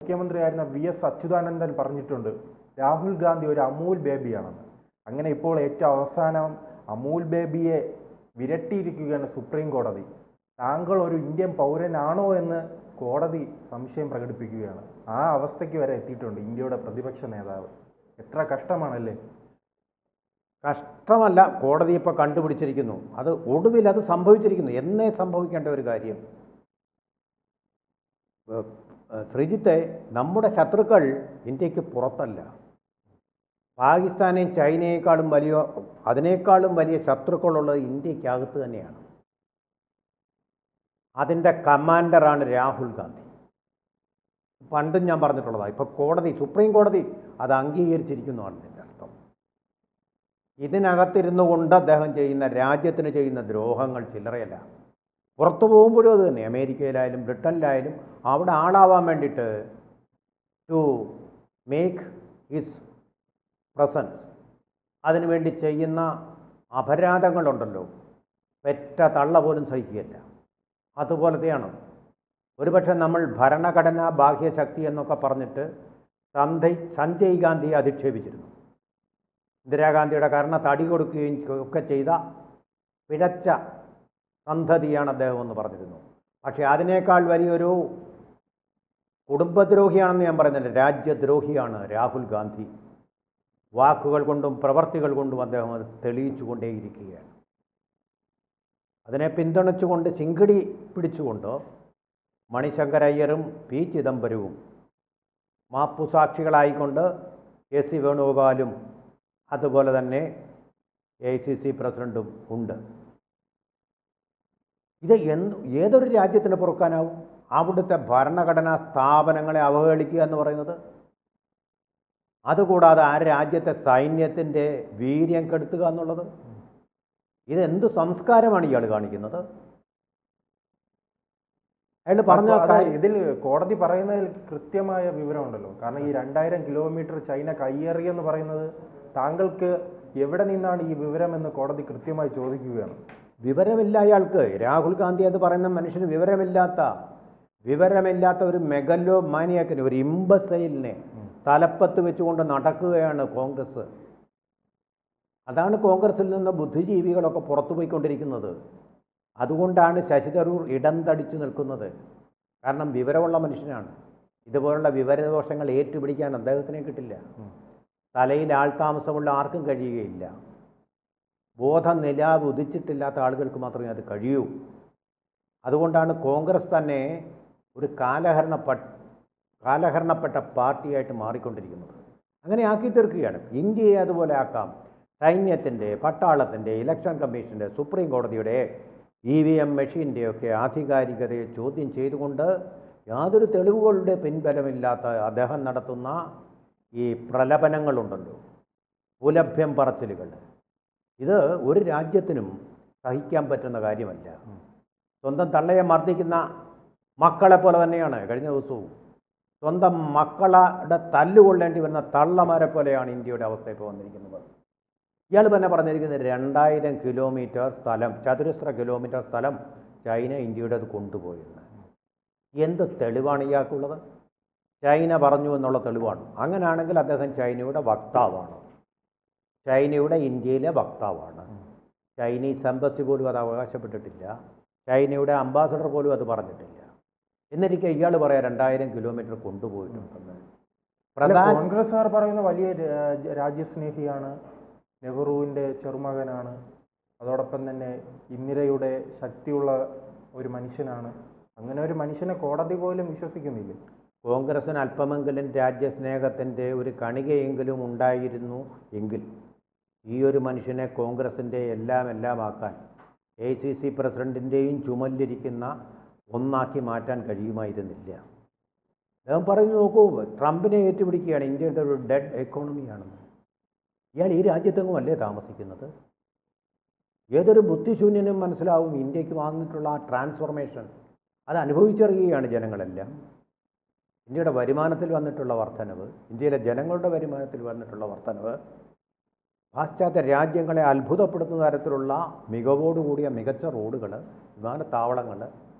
മുഖ്യമന്ത്രിയായിരുന്ന VS അച്യുതാനന്ദൻ പറഞ്ഞിട്ടുണ്ട് രാഹുൽ ഗാന്ധി ഒരു അമൂൽ ബേബിയാണെന്ന്. അങ്ങനെ ഇപ്പോൾ ഏറ്റവും അവസാനം അമൂൽ ബേബിയെ വിരട്ടിയിരിക്കുകയാണ് സുപ്രീം കോടതി. താങ്കൾ ഒരു ഇന്ത്യൻ പൗരനാണോ എന്ന് കോടതി സംശയം പ്രകടിപ്പിക്കുകയാണ്. ആ അവസ്ഥയ്ക്ക് വരെ എത്തിയിട്ടുണ്ട് ഇന്ത്യയുടെ പ്രതിപക്ഷ നേതാവ്. എത്ര കഷ്ടമാണല്ലേ. കഷ്ടമല്ല, കോടതി ഇപ്പോൾ കണ്ടുപിടിച്ചിരിക്കുന്നു. അത് ഒടുവിൽ അത് സംഭവിച്ചിരിക്കുന്നു. എന്നേ സംഭവിക്കേണ്ട ഒരു കാര്യം. ശ്രീജിത്തെ, നമ്മുടെ ശത്രുക്കൾ ഇന്ത്യക്ക് പുറത്തല്ല. പാകിസ്ഥാനെയും ചൈനയേക്കാളും അതിനേക്കാളും വലിയ ശത്രുക്കളുള്ളത് ഇന്ത്യക്കകത്ത് തന്നെയാണ്. അതിൻ്റെ കമാൻഡറാണ് രാഹുൽ ഗാന്ധി. പണ്ടും ഞാൻ പറഞ്ഞിട്ടുള്ളതാണ്. ഇപ്പോൾ സുപ്രീം കോടതി അത് അംഗീകരിച്ചിരിക്കുന്നതാണ് ഇതിൻ്റെ അർത്ഥം. ഇതിനകത്തിരുന്നു കൊണ്ട് അദ്ദേഹം രാജ്യത്തിന് ചെയ്യുന്ന ദ്രോഹങ്ങൾ ചില്ലറയല്ല. പുറത്തു പോകുമ്പോഴും അത് തന്നെ. അമേരിക്കയിലായാലും ബ്രിട്ടനിലായാലും അവിടെ ആളാവാൻ വേണ്ടിയിട്ട് ടു മേക്ക് ഹിസ് പ്രസൻസ് അതിനുവേണ്ടി ചെയ്യുന്ന അപരാധങ്ങളുണ്ടല്ലോ, പെറ്റ തള്ള പോലും സഹിക്കുകയില്ല. അതുപോലത്തെയാണ്. ഒരുപക്ഷെ നമ്മൾ ഭരണഘടനാ ബാഹ്യശക്തി എന്നൊക്കെ പറഞ്ഞിട്ട് സഞ്ജയ് ഗാന്ധിയെ അധിക്ഷേപിച്ചിരുന്നു. ഇന്ദിരാഗാന്ധിയുടെ കാരണം തടി കൊടുക്കുകയും ഒക്കെ ചെയ്ത പിഴച്ച സന്തതിയാണ് അദ്ദേഹം എന്ന് പറഞ്ഞിരുന്നു. പക്ഷേ അതിനേക്കാൾ വലിയൊരു കുടുംബദ്രോഹിയാണെന്ന് ഞാൻ പറയുന്നില്ല, രാജ്യദ്രോഹിയാണ് രാഹുൽ ഗാന്ധി. വാക്കുകൾ കൊണ്ടും പ്രവർത്തികൾ കൊണ്ടും അദ്ദേഹം അത് തെളിയിച്ചു കൊണ്ടേയിരിക്കുകയാണ്. അതിനെ പിന്തുണച്ചുകൊണ്ട് ചിങ്കിടി പിടിച്ചുകൊണ്ട് മണിശങ്കരയ്യരും പി ചിദംബരവും മാപ്പുസാക്ഷികളായിക്കൊണ്ട് KC വേണുഗോപാലും അതുപോലെ തന്നെ AICC പ്രസിഡൻറ്റും ഉണ്ട്. ഇത് ഏതൊരു രാജ്യത്തിന് പൊറുക്കാനാവും? അവിടുത്തെ ഭരണഘടനാ സ്ഥാപനങ്ങളെ അവഹേളിക്കുക എന്ന് പറയുന്നത്. അതുകൂടാതെ ആ രാജ്യത്തെ സൈന്യത്തിൻ്റെ വീര്യം കെടുത്തുക എന്നുള്ളത്. ഇതെന്ത് സംസ്കാരമാണ് ഇയാൾ കാണിക്കുന്നത്? അയാൾ പറഞ്ഞ ഇതിൽ കോടതി പറയുന്നതിൽ കൃത്യമായ വിവരമുണ്ടല്ലോ. കാരണം ഈ 2000 കിലോമീറ്റർ ചൈന കയ്യേറിയെന്ന് പറയുന്നത് താങ്കൾക്ക് എവിടെ നിന്നാണ് ഈ വിവരം എന്ന് കോടതി കൃത്യമായി ചോദിക്കുകയാണ്. വിവരമില്ല അയാൾക്ക്. രാഹുൽ ഗാന്ധി എന്ന് പറയുന്ന മനുഷ്യന് വിവരമില്ലാത്ത ഒരു മെഗലോ മാനിയാക്കിന്, ഒരു ഇമ്പസൈലിനെ തലപ്പത്ത് വെച്ചുകൊണ്ട് നടക്കുകയാണ് കോൺഗ്രസ്. അതാണ് കോൺഗ്രസിൽ നിന്ന് ബുദ്ധിജീവികളൊക്കെ പുറത്തു പോയിക്കൊണ്ടിരിക്കുന്നത്. അതുകൊണ്ടാണ് ശശി തരൂർ ഇടം തടിച്ചു നിൽക്കുന്നത്. കാരണം വിവരമുള്ള മനുഷ്യനാണ്. ഇതുപോലുള്ള വിവരദോഷങ്ങൾ ഏറ്റുപിടിക്കാൻ അദ്ദേഹത്തിനെ കിട്ടില്ല. തലയിൽ ആൾതാമസമുള്ള ആർക്കും കഴിയുകയില്ല. ബോധം നിലാവ് ഉദിച്ചിട്ടില്ലാത്ത ആളുകൾക്ക് മാത്രമേ അത് കഴിയൂ. അതുകൊണ്ടാണ് കോൺഗ്രസ് തന്നെ ഒരു കാലഹരണപ്പെട്ട പാർട്ടിയായിട്ട് മാറിക്കൊണ്ടിരിക്കുന്നത്. അങ്ങനെ ആക്കി തീർക്കുകയാണ്. ഇന്ത്യയെ അതുപോലെ ആക്കാം. സൈന്യത്തിൻ്റെ, പട്ടാളത്തിൻ്റെ, ഇലക്ഷൻ കമ്മീഷൻ്റെ, സുപ്രീം കോടതിയുടെ, EVM മെഷീൻ്റെയൊക്കെ ആധികാരികതയെ ചോദ്യം ചെയ്തുകൊണ്ട് യാതൊരു തെളിവുകളുടെ പിൻബലമില്ലാത്ത അദ്ദേഹം നടത്തുന്ന ഈ പ്രലപനങ്ങളുണ്ടല്ലോ, പുലഭ്യം പറച്ചിലുകൾ, ഇത് ഒരു രാജ്യത്തിനും സഹിക്കാൻ പറ്റുന്ന കാര്യമല്ല. സ്വന്തം തള്ളയെ മർദ്ദിക്കുന്ന മക്കളെ പോലെ തന്നെയാണ് കഴിഞ്ഞ ദിവസവും. സ്വന്തം മക്കളുടെ തല്ലുകൊള്ളേണ്ടി വരുന്ന തള്ളമാരെ പോലെയാണ് ഇന്ത്യയുടെ അവസ്ഥ ഇപ്പോൾ വന്നിരിക്കുന്നത്. ഇയാൾ തന്നെ പറഞ്ഞിരിക്കുന്നത് 2000 കിലോമീറ്റർ സ്ഥലം, ചതുരശ്ര കിലോമീറ്റർ സ്ഥലം ചൈന ഇന്ത്യയുടെ അത് കൊണ്ടുപോയെന്ന്. എന്ത് തെളിവാണ് ഇയാൾക്കുള്ളത്? ചൈന പറഞ്ഞു എന്നുള്ള തെളിവാണ്. അങ്ങനെയാണെങ്കിൽ അദ്ദേഹം ചൈനയുടെ വക്താവാണ്, ചൈനയുടെ ഇന്ത്യയിലെ വക്താവാണ്. ചൈനീസ് എംബസി പോലും അത് അവകാശപ്പെട്ടിട്ടില്ല, ചൈനയുടെ അംബാസഡർ പോലും അത് പറഞ്ഞിട്ടില്ല. എന്നിരിക്കെ ഇയാൾ പറയാം 2000 കിലോമീറ്റർ കൊണ്ടുപോയിട്ടുണ്ടെന്ന്. കോൺഗ്രസ്സുകാർ പറയുന്ന വലിയ രാജ്യസ്നേഹിയാണ്, നെഹ്റുവിൻ്റെ ചെറുമകനാണ്, അതോടൊപ്പം തന്നെ ഇന്ദിരയുടെ ശക്തിയുള്ള ഒരു മനുഷ്യനാണ്. അങ്ങനെ ഒരു മനുഷ്യനെ കോടതി പോലും വിശ്വസിക്കുന്നില്ല. കോൺഗ്രസ്സിന് അല്പമെങ്കിലും രാജ്യസ്നേഹത്തിൻ്റെ ഒരു കണികയെങ്കിലും ഉണ്ടായിരുന്നു എങ്കിൽ ഈ ഒരു മനുഷ്യനെ കോൺഗ്രസിൻ്റെ എല്ലാം ആക്കാൻ AICC പ്രസിഡൻറ്റിൻ്റെയും ചുമലിരിക്കുന്ന ഒന്നാക്കി മാറ്റാൻ കഴിയുമായിരുന്നില്ല. അദ്ദേഹം പറഞ്ഞു, നോക്കൂ, ട്രംപിനെ ഏറ്റുപിടിക്കുകയാണ്, ഇന്ത്യയുടെ ഒരു ഡെഡ് എക്കോണമിയാണെന്ന്. ഇയാൾ ഈ രാജ്യത്തെങ്ങും അല്ലേ താമസിക്കുന്നത്? ഏതൊരു ബുദ്ധിശൂന്യനും മനസ്സിലാവും ഇന്ത്യക്ക് വന്നിട്ടുള്ള ആ ട്രാൻസ്ഫോർമേഷൻ. അത് അനുഭവിച്ചറിയുകയാണ് ജനങ്ങളെല്ലാം. ഇന്ത്യയുടെ വരുമാനത്തിൽ വന്നിട്ടുള്ള വർധനവ്, ഇന്ത്യയിലെ ജനങ്ങളുടെ വരുമാനത്തിൽ വന്നിട്ടുള്ള വർധനവ്, പാശ്ചാത്യ രാജ്യങ്ങളെ അത്ഭുതപ്പെടുത്തുന്ന തരത്തിലുള്ള മികവോടുകൂടിയ മികച്ച റോഡുകൾ, വിമാനത്താവളങ്ങൾ,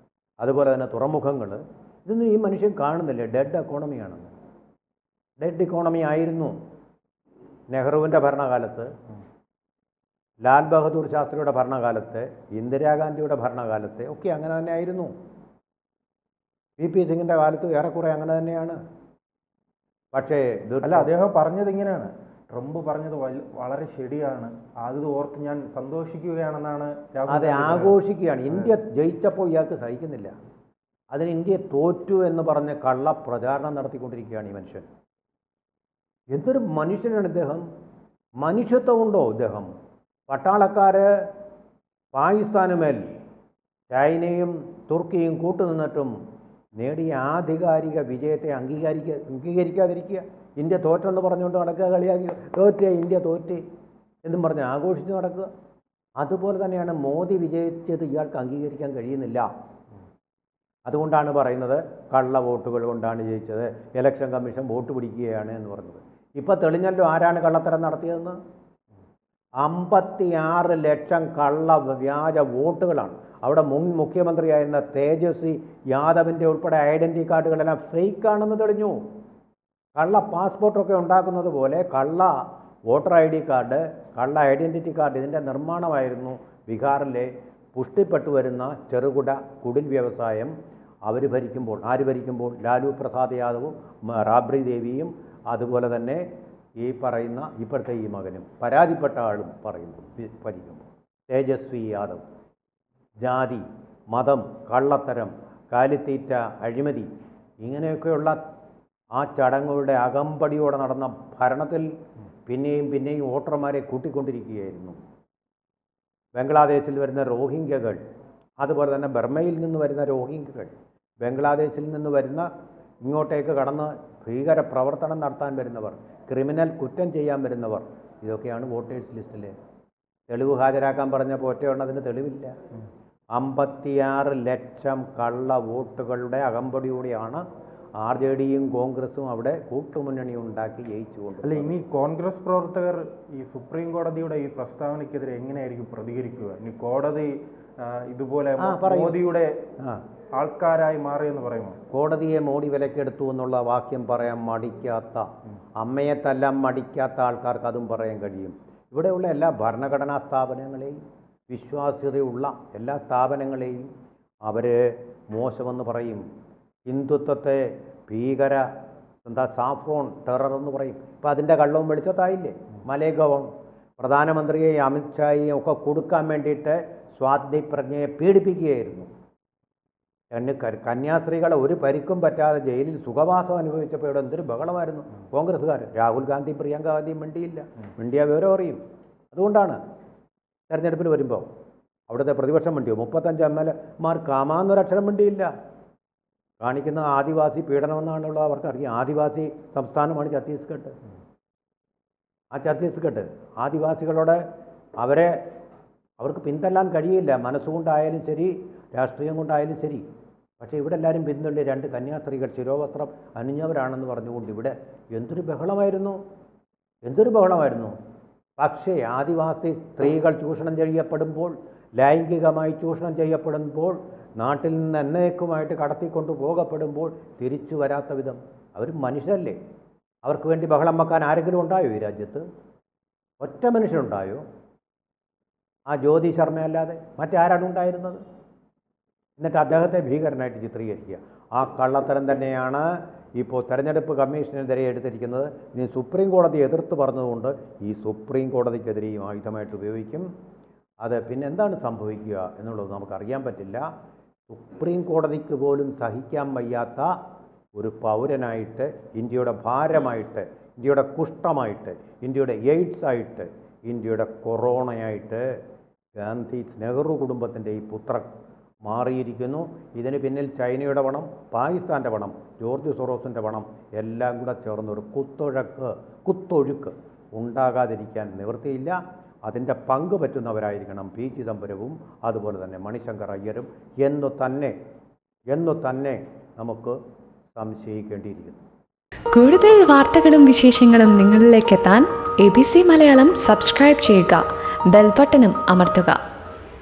അതുപോലെ തന്നെ തുറമുഖങ്ങൾ, ഇതൊന്നും ഈ മനുഷ്യൻ കാണുന്നില്ല. ഡെഡ് എക്കോണമിയാണെന്ന്. ഡെഡ് ഇക്കോണമി ആയിരുന്നു നെഹ്റുവിൻ്റെ ഭരണകാലത്ത്, ലാൽ ബഹദൂർ ശാസ്ത്രിയുടെ ഭരണകാലത്ത്, ഇന്ദിരാഗാന്ധിയുടെ ഭരണകാലത്ത് ഒക്കെ അങ്ങനെ തന്നെ ആയിരുന്നു. വി പി സിംഗിൻ്റെ കാലത്ത് ഏറെക്കുറെ അങ്ങനെ തന്നെയാണ്. പക്ഷേ അല്ല, അദ്ദേഹം പറഞ്ഞത് ഇങ്ങനെയാണ്, ട്രംപ് പറഞ്ഞത് വളരെ ശരിയാണ്, അത് ഓർത്ത് ഞാൻ സന്തോഷിക്കുകയാണെന്നാണ്. അതെ, ആഘോഷിക്കുകയാണ്. ഇന്ത്യ ജയിച്ചപ്പോൾ ഇയാൾക്ക് സഹിക്കുന്നില്ല. അതിന് ഇന്ത്യ തോറ്റു എന്ന് പറഞ്ഞ് കള്ള പ്രചാരണം നടത്തിക്കൊണ്ടിരിക്കുകയാണ് ഈ മനുഷ്യൻ. എന്തൊരു മനുഷ്യനാണ് ഇദ്ദേഹം! മനുഷ്യത്വമുണ്ടോ ഇദ്ദേഹം? പട്ടാളക്കാർ പാകിസ്ഥാനുമേൽ ചൈനയും തുർക്കിയും കൂട്ടുനിന്നിട്ടും നേടിയ ആധികാരിക വിജയത്തെ അംഗീകരിക്കാതിരിക്കുക, ഇന്ത്യ തോറ്റെന്ന് പറഞ്ഞുകൊണ്ട് നടക്കുക, കളിയാക്കി തോറ്റേ ഇന്ത്യ തോറ്റേ എന്നും പറഞ്ഞ് ആഘോഷിച്ച് നടക്കുക. അതുപോലെ തന്നെയാണ് മോദി വിജയിച്ചത് ഇയാൾക്ക് അംഗീകരിക്കാൻ കഴിയുന്നില്ല. അതുകൊണ്ടാണ് പറയുന്നത് കള്ള വോട്ടുകൾ കൊണ്ടാണ് ജയിച്ചത്, ഇലക്ഷൻ കമ്മീഷൻ വോട്ട് പിടിക്കുകയാണ് എന്ന് പറഞ്ഞത്. ഇപ്പോൾ തെളിഞ്ഞല്ലോ ആരാണ് കള്ളത്തരം നടത്തിയതെന്ന്. 56 ലക്ഷം കള്ള വ്യാജ വോട്ടുകളാണ്. അവിടെ മുൻ മുഖ്യമന്ത്രിയായിരുന്ന തേജസ്വി യാദവിൻ്റെ ഉൾപ്പെടെ ഐഡൻറ്റി കാർഡുകളെല്ലാം ഫേക്കാണെന്ന് തെളിഞ്ഞു. കള്ള പാസ്പോർട്ടൊക്കെ ഉണ്ടാക്കുന്നത് പോലെ കള്ള വോട്ടർ ഐ ഡി കാർഡ്, കള്ള ഐഡൻറ്റിറ്റി കാർഡ്, ഇതിൻ്റെ നിർമ്മാണമായിരുന്നു ബീഹാറിലെ പുഷ്ടിപ്പെട്ടു വരുന്ന ചെറുകിട കുടിൽ വ്യവസായം. ആര് ഭരിക്കുമ്പോൾ ലാലു പ്രസാദ് യാദവും റാബ്രി ദേവിയും അതുപോലെ തന്നെ ഈ പറയുന്ന ഇപ്പോഴത്തെ ഈ മകനും പരാതിപ്പെട്ട ആളും ഭരിക്കുമ്പോൾ തേജസ്വി യാദവ്. ജാതി, മതം, കള്ളത്തരം, കാലിത്തീറ്റ, അഴിമതി, ഇങ്ങനെയൊക്കെയുള്ള ആ ചടങ്ങുകളുടെ അകമ്പടിയോടെ നടന്ന ഭരണത്തിൽ പിന്നെയും വോട്ടർമാരെ കൂട്ടിക്കൊണ്ടിരിക്കുകയായിരുന്നു. ബംഗ്ലാദേശിൽ വരുന്ന റോഹിംഗ്യകൾ, അതുപോലെ തന്നെ ബർമയിൽ നിന്ന് വരുന്ന റോഹിംഗ്യകൾ, ബംഗ്ലാദേശിൽ നിന്ന് വരുന്ന ഇങ്ങോട്ടേക്ക് കടന്ന് ഭീകര പ്രവർത്തനം നടത്താൻ വരുന്നവർ, ക്രിമിനൽ കുറ്റം ചെയ്യാൻ വരുന്നവർ, ഇതൊക്കെയാണ് വോട്ടേഴ്സ് ലിസ്റ്റിൽ. തെളിവ് ഹാജരാക്കാൻ പറഞ്ഞപ്പോൾ ഒറ്റയെണ്ണത്തിന് തെളിവില്ല. 56 ലക്ഷം കള്ള വോട്ടുകളുടെ അകമ്പടിയോടെയാണ് RJDയും കോൺഗ്രസും അവിടെ കൂട്ടുമുന്നണി ഉണ്ടാക്കി ജയിച്ചുകൊണ്ട്. അല്ല, ഇനി കോൺഗ്രസ് പ്രവർത്തകർ ഈ സുപ്രീം കോടതിയുടെ ഈ പ്രസ്താവനയ്ക്കെതിരെ എങ്ങനെയായിരിക്കും പ്രതികരിക്കുക? ഇനി കോടതി ഇതുപോലെ മോദിയുടെ ആൾക്കാരായി മാറിയെന്ന് പറയുമോ? കോടതിയെ മോഡി വിലക്കെടുത്തു എന്നുള്ള വാക്യം പറയാൻ മടിക്കാത്ത, അമ്മയെ തല്ലാൻ മടിക്കാത്ത ആൾക്കാർക്ക് അതും പറയാൻ കഴിയും. ഇവിടെയുള്ള എല്ലാ ഭരണഘടനാ സ്ഥാപനങ്ങളെയും, വിശ്വാസ്യതയുള്ള എല്ലാ സ്ഥാപനങ്ങളെയും അവർ മോശമെന്ന് പറയും. ഹിന്ദുത്വത്തെ ഭീകര സാഫ്രോൺ ടെറർ എന്ന് പറയും. ഇപ്പം അതിൻ്റെ കള്ളവും വെളിച്ചത്തായില്ലേ. മലേഗവൺ പ്രധാനമന്ത്രിയെ അമിത്ഷായെയും ഒക്കെ കൊടുക്കാൻ വേണ്ടിയിട്ട് സ്വാതി പ്രജ്ഞയെ പീഡിപ്പിക്കുകയായിരുന്നു. കന്യാസ്ത്രീകളെ ഒരു പരിക്കും പറ്റാതെ ജയിലിൽ സുഖവാസം അനുഭവിച്ചപ്പോൾ ഇവിടെ എന്തൊരു ബഹളമായിരുന്നു കോൺഗ്രസ്സുകാർ. രാഹുൽ ഗാന്ധി, പ്രിയങ്ക ഗാന്ധിയും മിണ്ടിയ വിവരം അറിയും. അതുകൊണ്ടാണ് തെരഞ്ഞെടുപ്പിൽ വരുമ്പോൾ അവിടുത്തെ പ്രതിപക്ഷം മിണ്ടിയോ? 35 MLA കാമാന്നൊരക്ഷരം മിണ്ടിയില്ല. കാണിക്കുന്ന ആദിവാസി പീഡനമെന്നാണുള്ളത് അവർക്കറിയാം. ആദിവാസി സംസ്ഥാനമാണ് ഛത്തീസ്ഗഡ്. ആ ഛത്തീസ്ഗഡ് ആദിവാസികളോട് അവർക്ക് പിന്തള്ളാൻ കഴിയില്ല, മനസ്സുകൊണ്ടായാലും ശരി, രാഷ്ട്രീയം കൊണ്ടായാലും ശരി. പക്ഷേ ഇവിടെ എല്ലാവരും പിന്തള്ളി 2 കന്യാസ്ത്രീകൾ ശിരോവസ്ത്രം അണിഞ്ഞവരാണെന്ന് പറഞ്ഞുകൊണ്ട് ഇവിടെ എന്തൊരു ബഹളമായിരുന്നു. പക്ഷേ ആദിവാസി സ്ത്രീകൾ ചൂഷണം ചെയ്യപ്പെടുമ്പോൾ, ലൈംഗികമായി ചൂഷണം ചെയ്യപ്പെടുമ്പോൾ, നാട്ടിൽ നിന്ന് എന്നേക്കുമായിട്ട് കടത്തിക്കൊണ്ട് പോകപ്പെടുമ്പോൾ തിരിച്ചു വരാത്ത വിധം അവർ മനുഷ്യരല്ലേ? അവർക്ക് വേണ്ടി ബഹളം വെക്കാൻ ആരെങ്കിലും ഉണ്ടായോ ഈ രാജ്യത്ത്? ഒറ്റ മനുഷ്യനുണ്ടായോ? ആ ജ്യോതി ശർമ്മയല്ലാതെ മറ്റാരാണ് ഉണ്ടായിരുന്നത്? എന്നിട്ട് അദ്ദേഹത്തെ ഭീകരനായിട്ട് ചിത്രീകരിക്കുക. ആ കള്ളത്തരം തന്നെയാണ് ഇപ്പോൾ തെരഞ്ഞെടുപ്പ് കമ്മീഷനെതിരെ എടുത്തിരിക്കുന്നത്. ഇനി സുപ്രീം കോടതി എതിർത്ത് പറഞ്ഞതുകൊണ്ട് ഈ സുപ്രീം കോടതിക്കെതിരെയും ആയുധമായിട്ട് ഉപയോഗിക്കും. അത് പിന്നെ എന്താണ് സംഭവിക്കുക എന്നുള്ളത് നമുക്കറിയാൻ പറ്റില്ല. സുപ്രീം കോടതിക്ക് പോലും സഹിക്കാൻ വയ്യാത്ത ഒരു പൗരനായിട്ട്, ഇന്ത്യയുടെ ഭാരമായിട്ട്, ഇന്ത്യയുടെ കുഷ്ഠമായിട്ട്, ഇന്ത്യയുടെ എയ്ഡ്സായിട്ട്, ഇന്ത്യയുടെ കൊറോണയായിട്ട് നെഹ്റു കുടുംബത്തിൻ്റെ ഈ പുത്രൻ മാറിയിരിക്കുന്നു. ഇതിന് പിന്നിൽ ചൈനയുടെ പണം, പാകിസ്ഥാൻ്റെ പണം, ജോർജ് സോറോസിൻ്റെ പണം എല്ലാം കൂടെ ചേർന്നൊരു കുത്തൊഴുക്ക് ഉണ്ടാകാതിരിക്കാൻ നിവൃത്തിയില്ല. അതിൻ്റെ പങ്ക് പറ്റുന്നവരായിരിക്കണം പി ചിദംബരവും അതുപോലെ തന്നെ മണിശങ്കർ അയ്യരും എന്നു തന്നെ നമുക്ക് സംശയിക്കേണ്ടിയിരിക്കുന്നു. കൂടുതൽ വാർത്തകളും വിശേഷങ്ങളും നിങ്ങളിലേക്ക് എത്താൻ ABC മലയാളം സബ്സ്ക്രൈബ് ചെയ്യുക, ബെൽ ബട്ടണും അമർത്തുക.